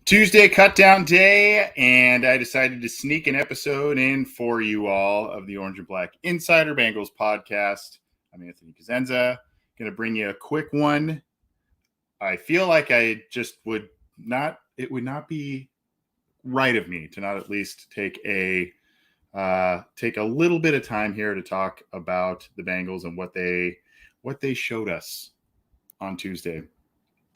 Tuesday cut down day, and I decided to sneak an episode in for you all of the Orange and Black Insider Bengals podcast. I'm Anthony Cosenza. Going to bring you a quick one. I feel like it would not be right of me to not at least take a little bit of time here to talk about the Bengals and what they showed us on Tuesday.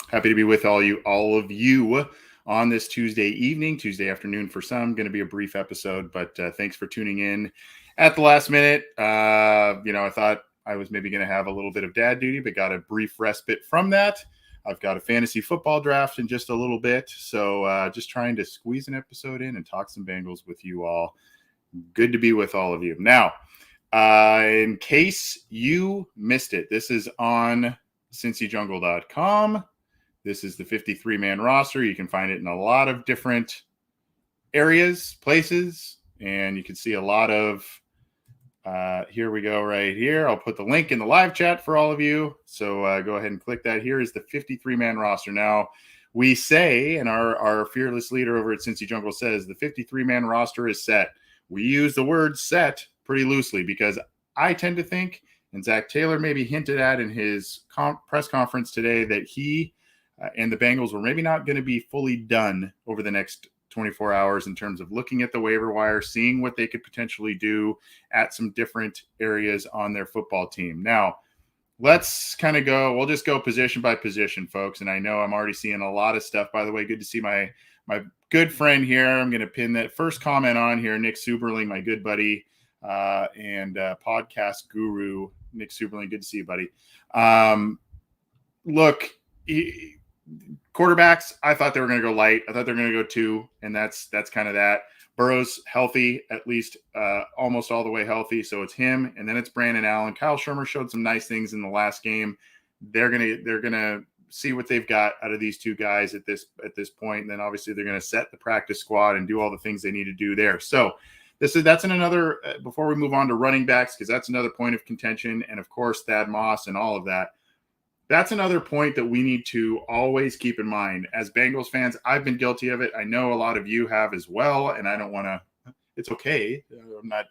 Happy to be with all of you on this Tuesday afternoon for some. Going to be a brief episode, but thanks for tuning in at the last minute. I thought I was maybe going to have a little bit of dad duty, but got a brief respite from that. I've got a fantasy football draft in just a little bit, so just trying to squeeze an episode in and talk some Bengals with you all. Good to be with all of you. Now, in case you missed it, this is on CincyJungle.com. This is the 53-man roster. You can find it in a lot of different areas, places, and you can see a lot of, here we go right here. I'll put the link in the live chat for all of you. So go ahead and click that. Here is the 53-man roster. Now, we say, and our fearless leader over at Cincy Jungle says, the 53-man roster is set. We use the word set pretty loosely because I tend to think, and Zach Taylor maybe hinted at in his press conference today, that he and the Bengals were maybe not going to be fully done over the next 24 hours in terms of looking at the waiver wire, seeing what they could potentially do at some different areas on their football team. Now, let's kind of go. We'll just go position by position, folks. And I know I'm already seeing a lot of stuff. By the way, good to see my good friend here. I'm going to pin that first comment on here, Nick Suberling, my good buddy and podcast guru, Nick Suberling. Good to see you, buddy. Look, quarterbacks, I thought they were going to go light. I thought they were going to go 2, and that's kind of that. Burrow's healthy, at least almost all the way healthy, so it's him, and then it's Brandon Allen. Kyle Shermer showed some nice things in the last game. They're gonna see what they've got out of these two guys at this point, and then obviously they're going to set the practice squad and do all the things they need to do there. So that's in another before we move on to running backs, because that's another point of contention, and of course Thad Moss and all of that. That's another point that we need to always keep in mind. As Bengals fans, I've been guilty of it. I know a lot of you have as well, and I don't want to – it's okay. I'm not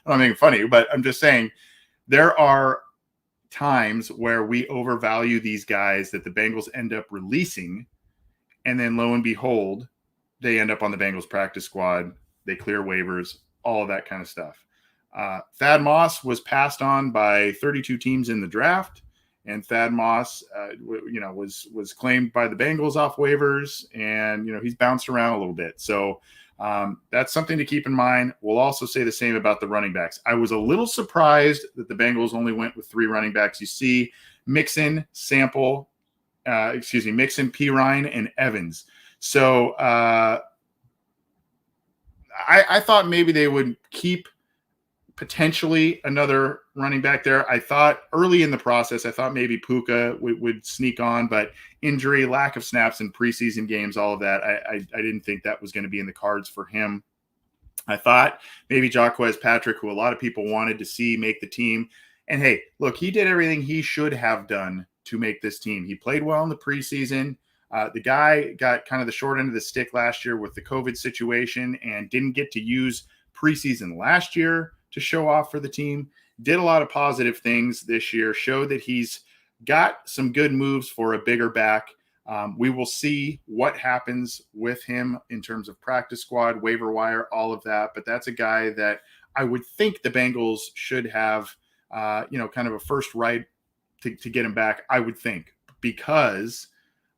making fun of you, but I'm just saying there are times where we overvalue these guys that the Bengals end up releasing, and then lo and behold, they end up on the Bengals practice squad. They clear waivers, all of that kind of stuff. Thad Moss was passed on by 32 teams in the draft. And Thad Moss, was claimed by the Bengals off waivers, and he's bounced around a little bit. So that's something to keep in mind. We'll also say the same about the running backs. I was a little surprised that the Bengals only went with 3 running backs. You see, Mixon, Pirine, and Evans. So I thought maybe they would keep potentially another running back there. I thought early in the process, maybe Puka would sneak on, but injury, lack of snaps in preseason games, all of that, I didn't think that was going to be in the cards for him. I thought maybe Jaquez Patrick, who a lot of people wanted to see make the team. And hey, look, he did everything he should have done to make this team. He played well in the preseason. The guy got kind of the short end of the stick last year with the COVID situation and didn't get to use preseason last year to show off for the team. Did a lot of positive things this year, showed that he's got some good moves for a bigger back. We will see what happens with him in terms of practice squad, waiver wire, all of that. But that's a guy that I would think the Bengals should have, kind of a first right to get him back, I would think, because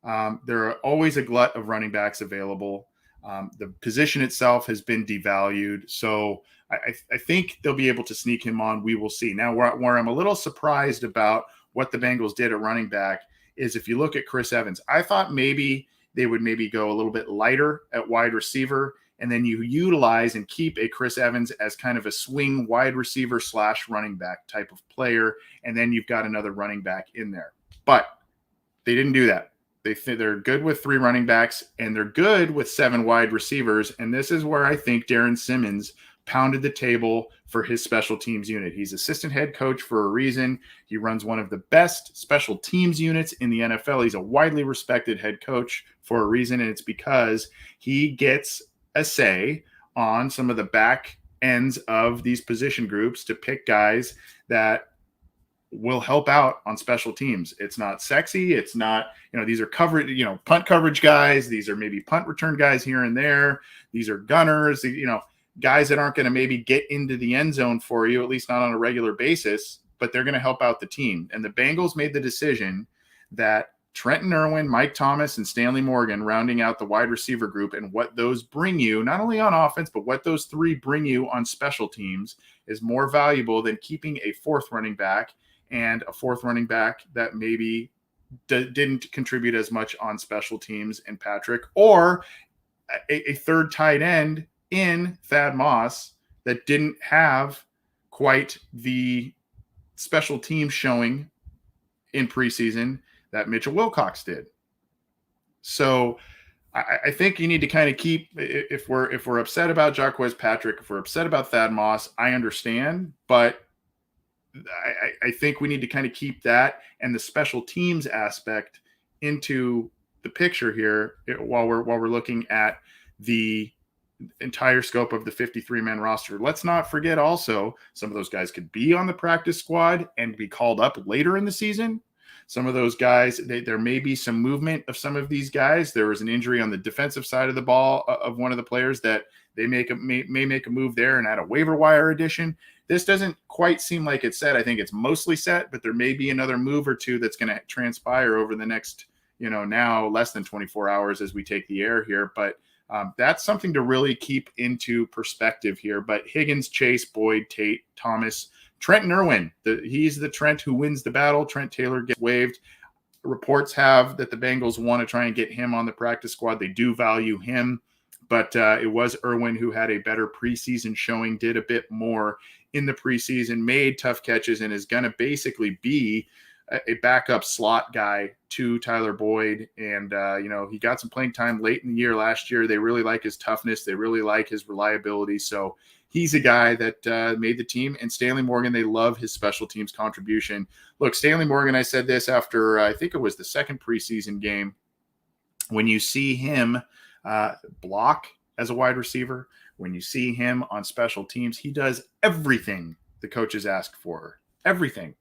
there are always a glut of running backs available. The position itself has been devalued. So I think they'll be able to sneak him on. We will see. Now, where I'm a little surprised about what the Bengals did at running back is if you look at Chris Evans, I thought maybe they would maybe go a little bit lighter at wide receiver, and then you utilize and keep a Chris Evans as kind of a swing wide receiver / running back type of player, and then you've got another running back in there. But they didn't do that. They're good with 3 running backs, and they're good with 7 wide receivers, and this is where I think Darren Simmons pounded the table for his special teams unit. He's assistant head coach for a reason. He runs one of the best special teams units in the NFL. He's a widely respected head coach for a reason, and it's because he gets a say on some of the back ends of these position groups to pick guys that will help out on special teams. It's not sexy. It's not, these are coverage, punt coverage guys. These are maybe punt return guys here and there. These are gunners, guys that aren't going to maybe get into the end zone for you, at least not on a regular basis, but they're going to help out the team. And the Bengals made the decision that Trenton Irwin, Mike Thomas, and Stanley Morgan rounding out the wide receiver group, and what those bring you, not only on offense, but what those three bring you on special teams is more valuable than keeping a fourth running back and a fourth running back that maybe didn't contribute as much on special teams in Patrick, or a third tight end in Thad Moss that didn't have quite the special team showing in preseason that Mitchell Wilcox did. So I think you need to kind of keep, if we're upset about Jarquez Patrick, if we're upset about Thad Moss, I understand, but I think we need to kind of keep that and the special teams aspect into the picture here while we're looking at the entire scope of the 53-man roster. Let's not forget also some of those guys could be on the practice squad and be called up later in the season. Some of those guys, there may be some movement of some of these guys. There was an injury on the defensive side of the ball of one of the players that they may make a move there and add a waiver wire addition. This doesn't quite seem like it's set. I think it's mostly set, but there may be another move or two that's going to transpire over the next, now less than 24 hours as we take the air here. But that's something to really keep into perspective here. But Higgins, Chase, Boyd, Tate, Thomas, Trenton Irwin, he's the Trent who wins the battle. Trent Taylor gets waived. Reports have that the Bengals want to try and get him on the practice squad. They do value him, but it was Irwin who had a better preseason showing, did a bit more in the preseason, made tough catches, and is going to basically be a backup slot guy to Tyler Boyd. And, he got some playing time late in the year last year. They really like his toughness. They really like his reliability. So he's a guy that made the team. And Stanley Morgan, they love his special teams contribution. Look, Stanley Morgan, I said this after, I think it was the second preseason game, when you see him block as a wide receiver, when you see him on special teams, he does everything the coaches ask for, everything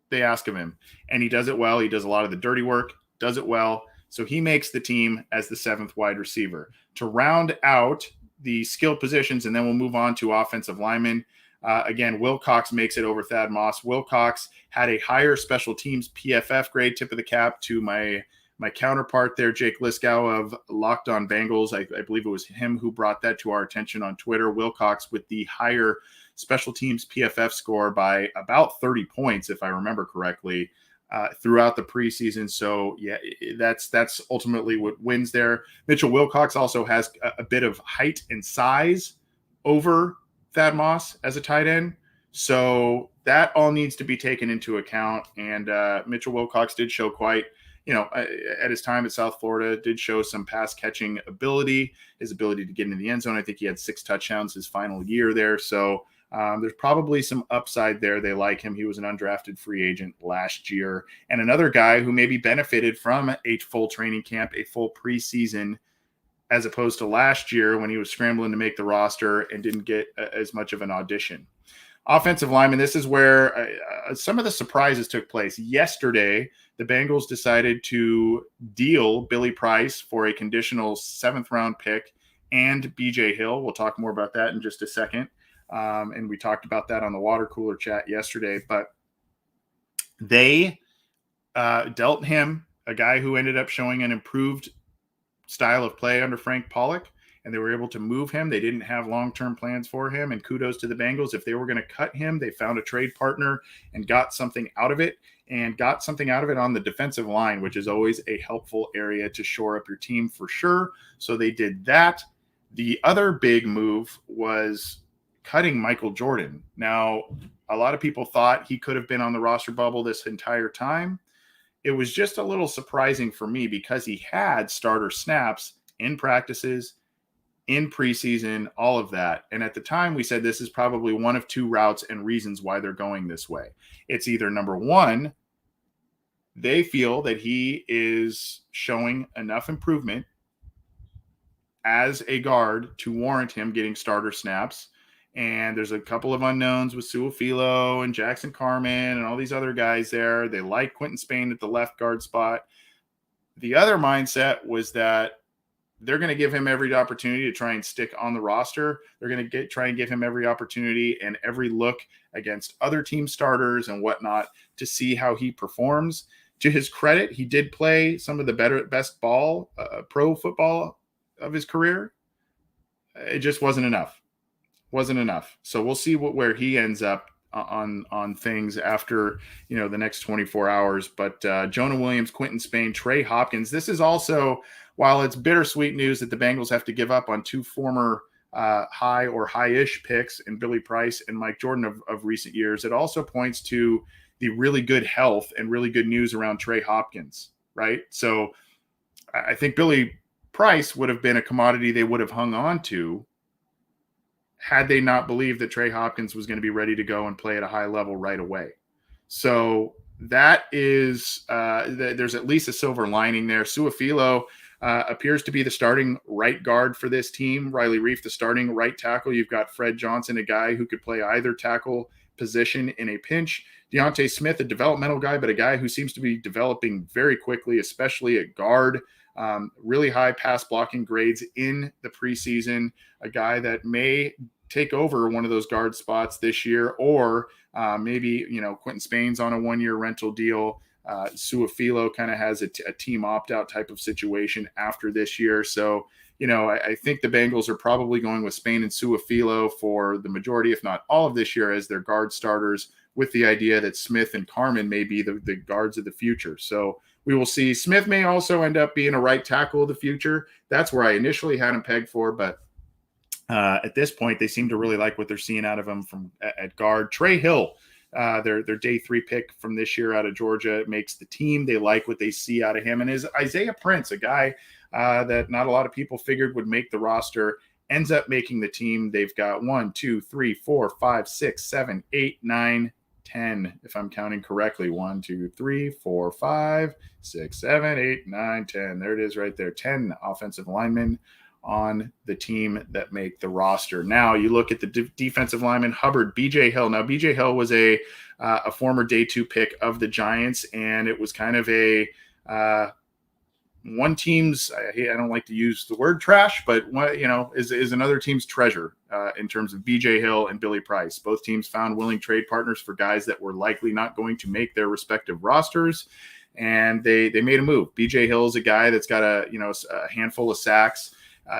they ask of him. And he does it well. He does a lot of the dirty work, does it well. So he makes the team as the seventh wide receiver. To round out the skill positions, and then we'll move on to offensive linemen. Again, Wilcox makes it over Thad Moss. Wilcox had a higher special teams PFF grade, tip of the cap to my counterpart there, Jake Liskow of Locked On Bengals. I believe it was him who brought that to our attention on Twitter. Wilcox with the higher special teams PFF score by about 30 points, if I remember correctly, throughout the preseason. So yeah, that's ultimately what wins there. Mitchell Wilcox also has a bit of height and size over Thad Moss as a tight end. So that all needs to be taken into account. And Mitchell Wilcox did show quite, at his time at South Florida, did show some pass catching ability, his ability to get into the end zone. I think he had 6 touchdowns his final year there. So there's probably some upside there. They like him. He was an undrafted free agent last year. And another guy who maybe benefited from a full training camp, a full preseason, as opposed to last year when he was scrambling to make the roster and didn't get as much of an audition. Offensive lineman, this is where some of the surprises took place. Yesterday, the Bengals decided to deal Billy Price for a conditional 7th-round pick and B.J. Hill. We'll talk more about that in just a second. And we talked about that on the water cooler chat yesterday. But they dealt him, a guy who ended up showing an improved style of play under Frank Pollock, and they were able to move him. They didn't have long-term plans for him, and kudos to the Bengals. If they were going to cut him, they found a trade partner and got something out of it, on the defensive line, which is always a helpful area to shore up your team for sure. So they did that. The other big move was cutting Michael Jordan. Now, a lot of people thought he could have been on the roster bubble this entire time. It was just a little surprising for me because he had starter snaps in practices in preseason, all of that. And at the time, we said this is probably one of two routes and reasons why they're going this way. It's either number one, they feel that he is showing enough improvement as a guard to warrant him getting starter snaps. And there's a couple of unknowns with Suafilo and Jackson Carman and all these other guys there. They like Quentin Spain at the left guard spot. The other mindset was that they're going to give him every opportunity to try and stick on the roster. They're going to try and give him every opportunity and every look against other team starters and whatnot to see how he performs. To his credit, he did play some of the best pro football of his career. It just wasn't enough. So we'll see where he ends up on things after, the next 24 hours. But Jonah Williams, Quentin Spain, Trey Hopkins. This is also, while it's bittersweet news that the Bengals have to give up on two former high or high-ish picks in Billy Price and Mike Jordan of recent years, it also points to the really good health and really good news around Trey Hopkins, right? So I think Billy Price would have been a commodity they would have hung on to had they not believed that Trey Hopkins was going to be ready to go and play at a high level right away. So that is, there's at least a silver lining there. Suafilo appears to be the starting right guard for this team. Riley Reif, the starting right tackle. You've got Fred Johnson, a guy who could play either tackle position in a pinch. Deontay Smith, a developmental guy, but a guy who seems to be developing very quickly, especially at guard. Really high pass blocking grades in the preseason. A guy that may take over one of those guard spots this year, or maybe, Quentin Spain's on a 1-year rental deal. Suafilo kind of has a team opt-out type of situation after this year. So, I think the Bengals are probably going with Spain and Suafilo for the majority, if not all of this year, as their guard starters, with the idea that Smith and Carman may be the guards of the future. So we will see. Smith may also end up being a right tackle of the future. That's where I initially had him pegged for, but at this point, they seem to really like what they're seeing out of him at guard. Trey Hill, their day 3 pick from this year out of Georgia, makes the team. They like what they see out of him. And is Isaiah Prince, a guy that not a lot of people figured would make the roster, ends up making the team. They've got 1, 2, 3, 4, 5, 6, 7, 8, 9, 10, if I'm counting correctly. 1, 2, 3, 4, 5, 6, 7, 8, 9, 10. There it is right there. 10 offensive linemen on the team that make the roster. Now you look at the defensive lineman, Hubbard, BJ Hill. Now BJ Hill was a former day 2 pick of the Giants, and it was kind of a one team's, I don't like to use the word trash, but is another team's treasure in terms of BJ Hill and Billy Price. Both teams found willing trade partners for guys that were likely not going to make their respective rosters, and they made a move. BJ Hill is a guy that's got a handful of sacks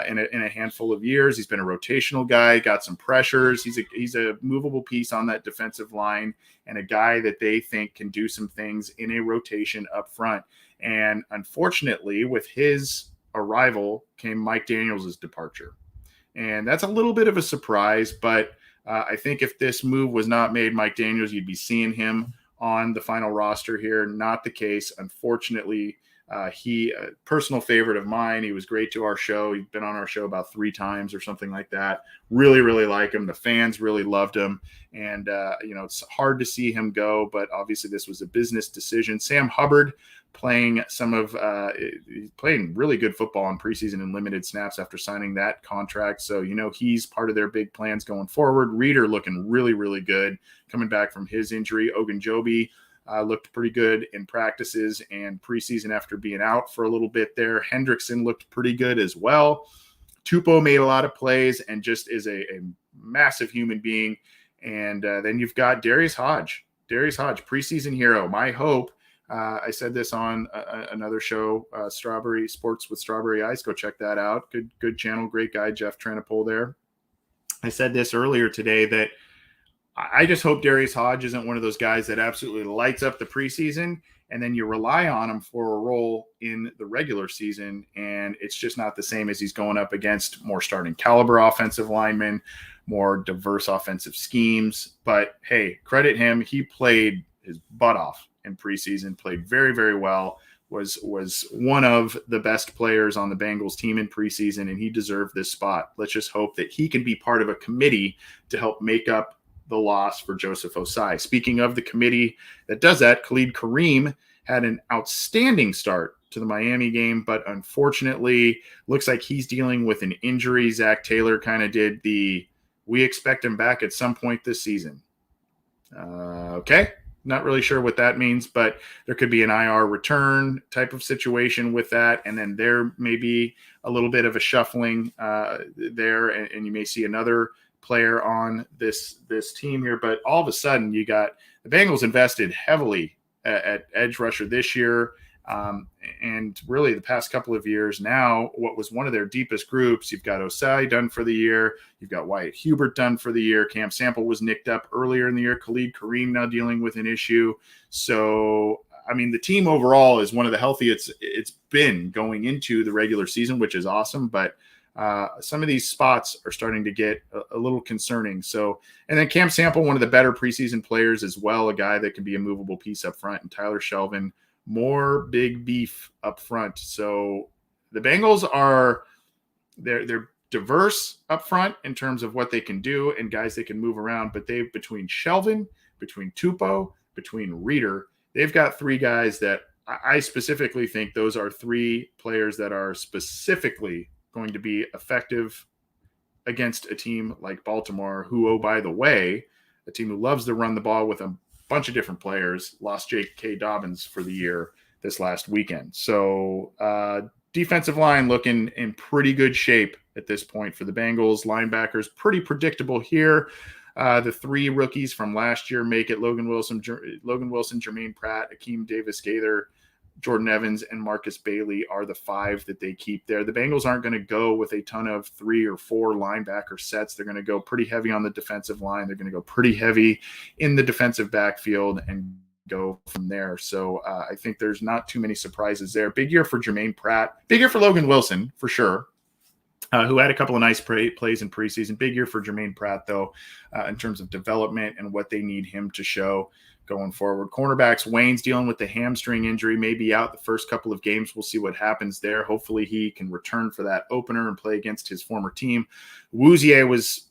in a handful of years. He's been a rotational guy, got some pressures. He's a movable piece on that defensive line, and a guy that they think can do some things in a rotation up front. And unfortunately, with his arrival came Mike Daniels' departure. And that's a little bit of a surprise, but I think if this move was not made, Mike Daniels, you'd be seeing him on the final roster here. Not the case. Unfortunately, he, a personal favorite of mine. He was great to our show. He's been on our show about 3 times or something like that. Really, really like him. The fans really loved him. And, it's hard to see him go, but obviously this was a business decision. Sam Hubbard playing playing really good football in preseason and limited snaps after signing that contract. So, he's part of their big plans going forward. Reeder looking really, really good coming back from his injury. Ogunjobi looked pretty good in practices and preseason after being out for a little bit there. Hendrickson looked pretty good as well. Tupou made a lot of plays and just is a massive human being. And then you've got Darius Hodge, preseason hero. My hope, I said this on another show, Strawberry Sports with Strawberry Ice. Go check that out. Good channel, great guy, Jeff Tranapole there. I said this earlier today that I just hope Darius Hodge isn't one of those guys that absolutely lights up the preseason and then you rely on him for a role in the regular season, and it's just not the same as he's going up against more starting caliber offensive linemen, more diverse offensive schemes. But hey, credit him. He played his butt off in preseason, played very, very well, was one of the best players on the Bengals team in preseason, and he deserved this spot. Let's just hope that he can be part of a committee to help make up the loss for Joseph Osai. Speaking of the committee that does that, Khalid Kareem had an outstanding start to the Miami game, but unfortunately looks like he's dealing with an injury. Zach Taylor kind of did we expect him back at some point this season. Okay. Not really sure what that means, but there could be an IR return type of situation with that. And then there may be a little bit of a shuffling there, and you may see another player on this team here. But all of a sudden, you got the Bengals invested heavily at edge rusher this year. And really the past couple of years now, what was one of their deepest groups, you've got Osai done for the year. You've got Wyatt Hubert done for the year. Cam Sample was nicked up earlier in the year. Khalid Kareem now dealing with an issue. So, I mean, the team overall is one of the healthiest it's been going into the regular season, which is awesome. But some of these spots are starting to get a little concerning. So, and then Cam Sample, one of the better preseason players as well, a guy that can be a movable piece up front, and Tyler Shelvin, more big beef up front. So the Bengals they're diverse up front in terms of what they can do and guys they can move around, but between Shelvin, between Tupou, between Reeder, they've got three guys that I specifically think those are three players that are specifically going to be effective against a team like Baltimore, who, oh, by the way, a team who loves to run the ball with a bunch of different players, lost J.K. Dobbins for the year this last weekend. So defensive line looking in pretty good shape at this point for the Bengals. Linebackers pretty predictable here. The three rookies from last year make it: Logan Wilson, Jermaine Pratt, Akeem Davis-Gaither, Jordan Evans, and Marcus Bailey are the five that they keep there. The Bengals aren't going to go with a ton of 3 or 4 linebacker sets. They're going to go pretty heavy on the defensive line. They're going to go pretty heavy in the defensive backfield and go from there. So I think there's not too many surprises there. Big year for Jermaine Pratt. Big year for Logan Wilson, for sure, who had a couple of nice plays in preseason. Big year for Jermaine Pratt, though, in terms of development and what they need him to show going forward. Cornerbacks, Wayne's dealing with the hamstring injury, may be out the first couple of games. We'll see what happens there. Hopefully he can return for that opener and play against his former team. Wouzier was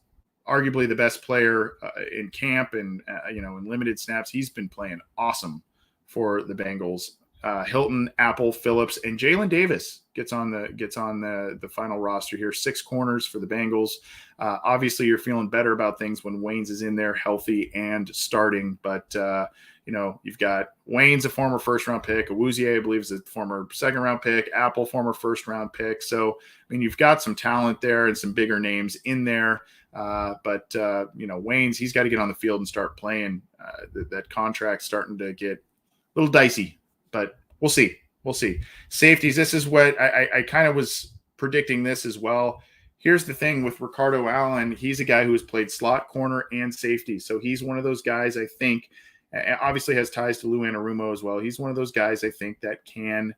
arguably the best player in camp and, in limited snaps. He's been playing awesome for the Bengals. Hilton, Apple, Phillips, and Jalen Davis gets on the final roster here. 6 corners for the Bengals. Obviously, you're feeling better about things when Waynes is in there, healthy and starting. But you've got Waynes, a former first-round pick. Awuzie, I believe, is a former second-round pick. Apple, former first-round pick. So, I mean, you've got some talent there and some bigger names in there. But Waynes, he's got to get on the field and start playing. That contract's starting to get a little dicey. But we'll see. Safeties, this is what I kind of was predicting this as well. Here's the thing with Ricardo Allen. He's a guy who has played slot, corner, and safety. So he's one of those guys, I think, obviously has ties to Lou Anarumo as well. He's one of those guys, I think, that can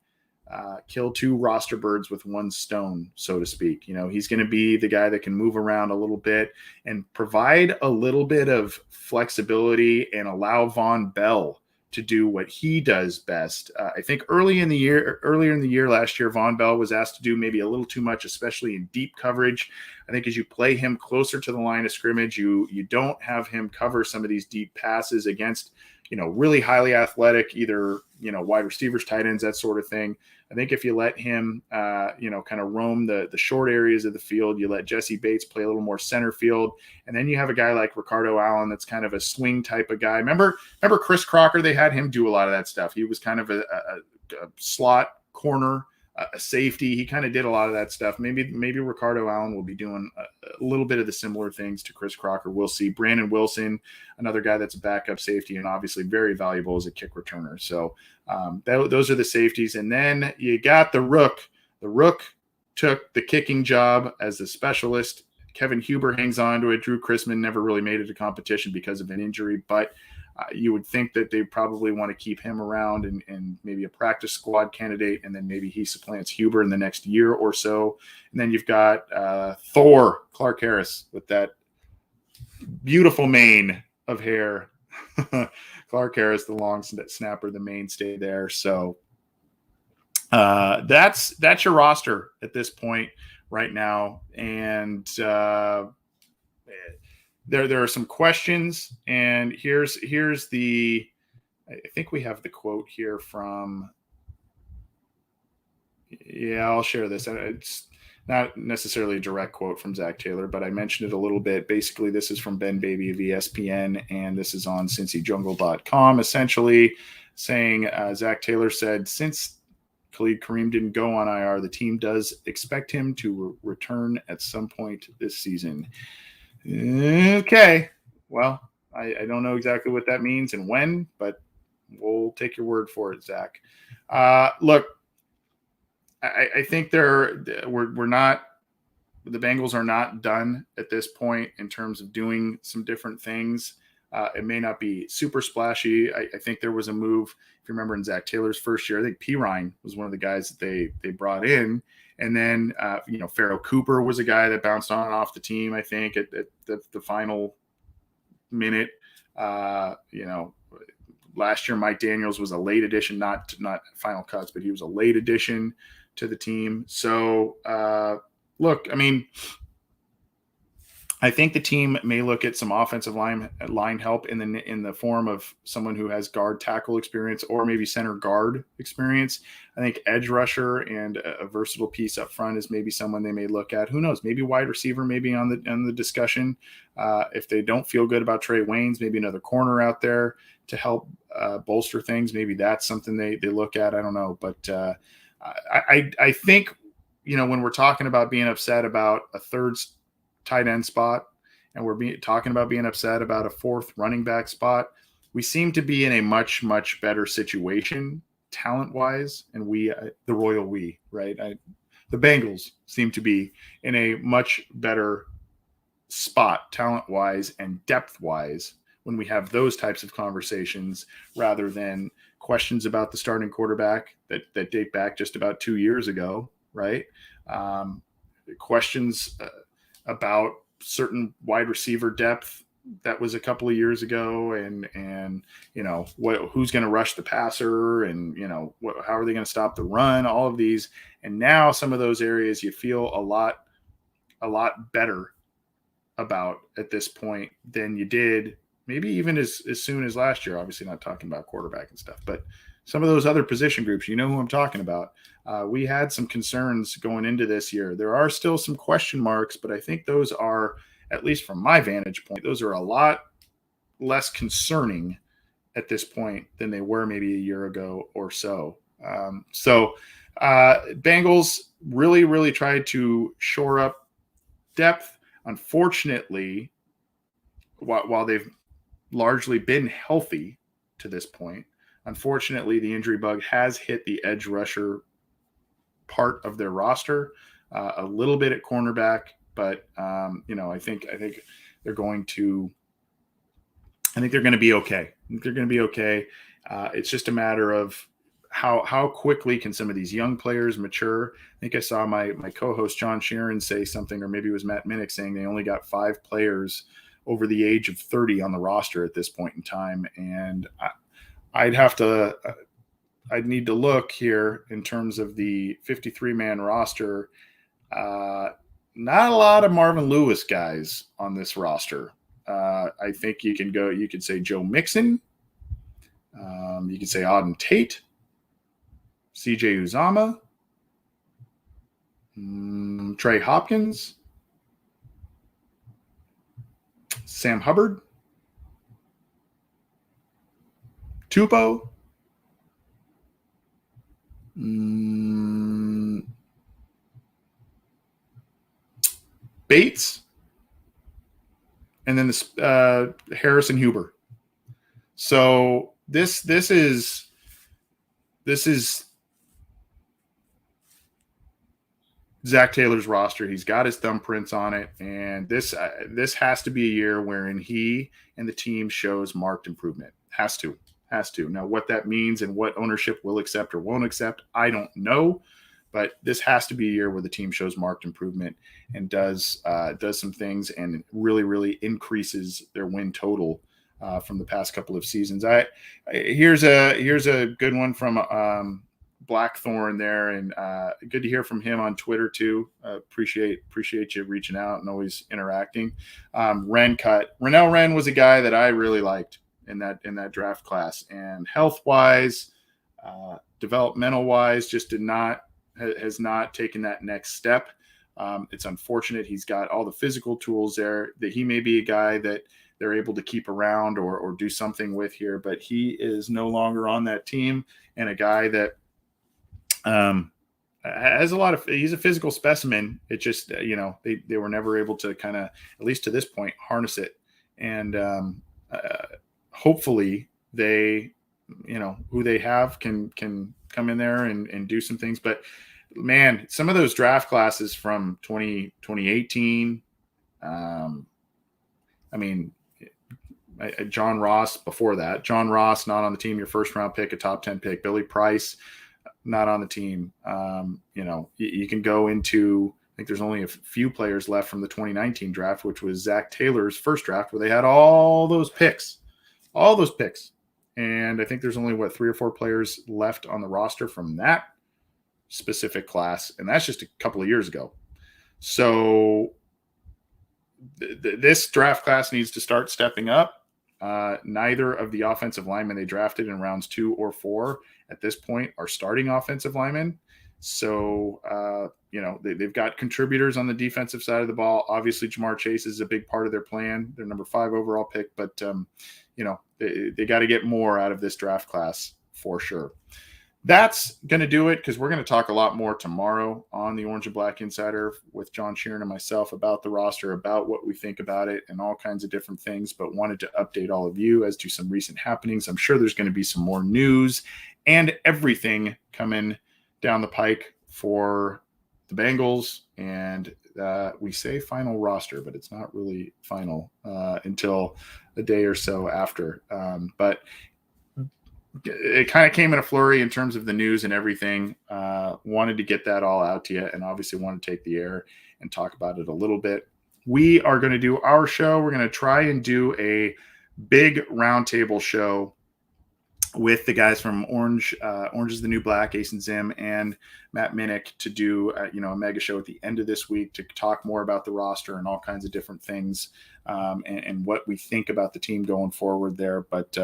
kill 2 roster birds with 1 stone, so to speak. He's going to be the guy that can move around a little bit and provide a little bit of flexibility and allow Von Bell to do what he does best. I think earlier in the year last year, Von Bell was asked to do maybe a little too much, especially in deep coverage. I think as you play him closer to the line of scrimmage, you don't have him cover some of these deep passes against, really highly athletic, either, wide receivers, tight ends, that sort of thing. I think if you let him, kind of roam the short areas of the field, you let Jesse Bates play a little more center field, and then you have a guy like Ricardo Allen that's kind of a swing type of guy. Remember Chris Crocker? They had him do a lot of that stuff. He was kind of a slot corner, a safety. He kind of did a lot of that stuff. Maybe Ricardo Allen will be doing a little bit of the similar things to Chris Crocker. We'll see. Brandon Wilson, another guy that's a backup safety and obviously very valuable as a kick returner. So those are the safeties. And then you got the Rook. The Rook took the kicking job as the specialist. Kevin Huber hangs on to it. Drew Chrisman never really made it to competition because of an injury, but you would think that they probably want to keep him around and maybe a practice squad candidate, and then maybe he supplants Huber in the next year or so. And then you've got Thor, Clark Harris, with that beautiful mane of hair. Clark Harris, the long snapper, the mainstay there. So That's your roster at this point right now, and there are some questions. And here's the. I think we have the quote here from. Yeah, I'll share this. It's not necessarily a direct quote from Zach Taylor, but I mentioned it a little bit. Basically, this is from Ben Baby of ESPN, and this is on CincyJungle.com, essentially saying Zach Taylor said, since Khalid Kareem didn't go on IR, the team does expect him to return at some point this season. Okay. Well, I don't know exactly what that means and when, but we'll take your word for it, Zach. Look, I think we're not, the Bengals are not done at this point in terms of doing some different things. It may not be super splashy. I think there was a move, if you remember in Zach Taylor's first year, I think P. Ryan was one of the guys that they brought in. And then, Pharaoh Cooper was a guy that bounced on and off the team, I think, at the final minute. Last year, Mike Daniels was a late addition, not final cuts, but he was a late addition to the team. So, look, I mean, I think the team may look at some offensive line help in the form of someone who has guard tackle experience or maybe center guard experience. I think edge rusher and a versatile piece up front is maybe someone they may look at. Who knows? Maybe wide receiver, maybe on the discussion. If they don't feel good about Trey Waynes, maybe another corner out there to help bolster things. Maybe that's something they look at. I don't know, but I think when we're talking about being upset about a third tight end spot, and we're talking about being upset about a fourth running back spot, we seem to be in a much, much better situation talent-wise, and the royal we, right? The Bengals seem to be in a much better spot talent-wise and depth-wise when we have those types of conversations rather than questions about the starting quarterback that date back just about 2 years ago, right? Questions about certain wide receiver depth that was a couple of years ago, and who's going to rush the passer, and how are they going to stop the run, all of these. And now some of those areas you feel a lot better about at this point than you did maybe even as soon as last year. Obviously not talking about quarterback and stuff, but some of those other position groups, who I'm talking about. We had some concerns going into this year. There are still some question marks, but I think those are, at least from my vantage point, those are a lot less concerning at this point than they were maybe a year ago or so. Bengals really, really tried to shore up depth. Unfortunately, while they've largely been healthy to this point, unfortunately, the injury bug has hit the edge rusher part of their roster, a little bit at cornerback, but I think they're going to. I think they're going to be okay. It's just a matter of how quickly can some of these young players mature. I think I saw my co-host John Sheeran say something, or maybe it was Matt Minnick, saying they only got 5 players over the age of 30 on the roster at this point in time, and I'd need to look here in terms of the 53-man roster. Not a lot of Marvin Lewis guys on this roster. I think you could say Joe Mixon. You could say Auden Tate, CJ Uzama, Trey Hopkins, Sam Hubbard, Tupou, Bates, and then this Harrison Huber. So this is Zach Taylor's roster. He's got his thumbprints on it, and this has to be a year wherein he and the team shows marked improvement. Has to. Now, what that means and what ownership will accept or won't accept, I don't know. But this has to be a year where the team shows marked improvement and does some things and really, really increases their win total from the past couple of seasons. Here's a good one from Blackthorn there, and good to hear from him on Twitter too. Appreciate you reaching out and always interacting. Rennell Wren was a guy that I really liked in that draft class, and health wise, developmental wise, just has not taken that next step. It's unfortunate. He's got all the physical tools there, that he may be a guy that they're able to keep around or do something with here, but he is no longer on that team, and a guy that has he's a physical specimen. It just, they were never able to kind of, at least to this point, harness it. And hopefully they, who they have can come in there and do some things. But man, some of those draft classes from 2018, John Ross before that, John Ross, not on the team, your first round pick, a top 10 pick, Billy Price, not on the team. You can go into, I think there's only a few players left from the 2019 draft, which was Zach Taylor's first draft, where they had all those picks. And I think there's only 3 or 4 players left on the roster from that specific class. And that's just a couple of years ago. So this draft class needs to start stepping up. Neither of the offensive linemen they drafted in rounds 2 or 4 at this point are starting offensive linemen. So, they've got contributors on the defensive side of the ball. Obviously, Jamar Chase is a big part of their plan. They're number 5 overall pick, but, they got to get more out of this draft class for sure. That's going to do it, because we're going to talk a lot more tomorrow on the Orange and Black Insider with John Sheeran and myself about the roster, about what we think about it, and all kinds of different things, but wanted to update all of you as to some recent happenings. I'm sure there's going to be some more news and everything coming down the pike for the Bengals. And we say final roster, but it's not really final until a day or so after. But it kind of came in a flurry in terms of the news and everything. Wanted to get that all out to you, and obviously want to take the air and talk about it a little bit. We are going to do our show. We're going to try and do a big roundtable show with the guys from Orange is the New Black, Ace and Zim, and Matt Minnick, to do a mega show at the end of this week to talk more about the roster and all kinds of different things, and what we think about the team going forward there. But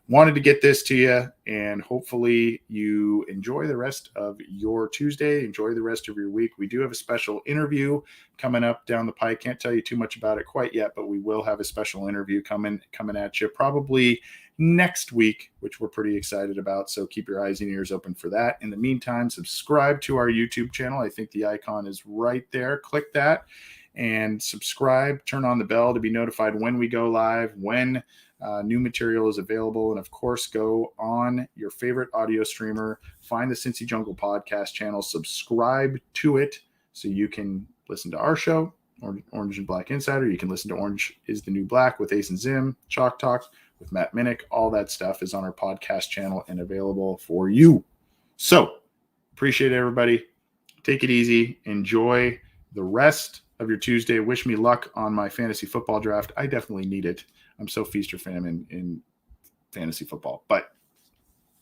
wanted to get this to you, and hopefully you enjoy the rest of your Tuesday, enjoy the rest of your week. We do have a special interview coming up down the pike. Can't tell you too much about it quite yet, but we will have a special interview coming at you probably next week, which we're pretty excited about. So keep your eyes and ears open for that. In the meantime, subscribe to our YouTube channel. I think the icon is right there. Click that and subscribe. Turn on the bell to be notified when we go live, when new material is available. And of course, go on your favorite audio streamer, find the Cincy Jungle podcast channel, subscribe to it so you can listen to our show, Orange and Black Insider. You can listen to Orange is the New Black with Ace and Zim, Chalk Talk with Matt Minnick. All that stuff is on our podcast channel and available for you. So appreciate everybody. Take it easy. Enjoy the rest of your Tuesday. Wish me luck on my fantasy football draft. I definitely need it. I'm so feast or famine in fantasy football. But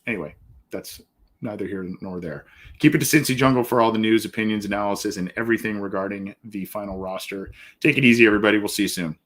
anyway, that's neither here nor there. Keep it to Cincy Jungle for all the news, opinions, analysis, and everything regarding the final roster. Take it easy, everybody. We'll see you soon.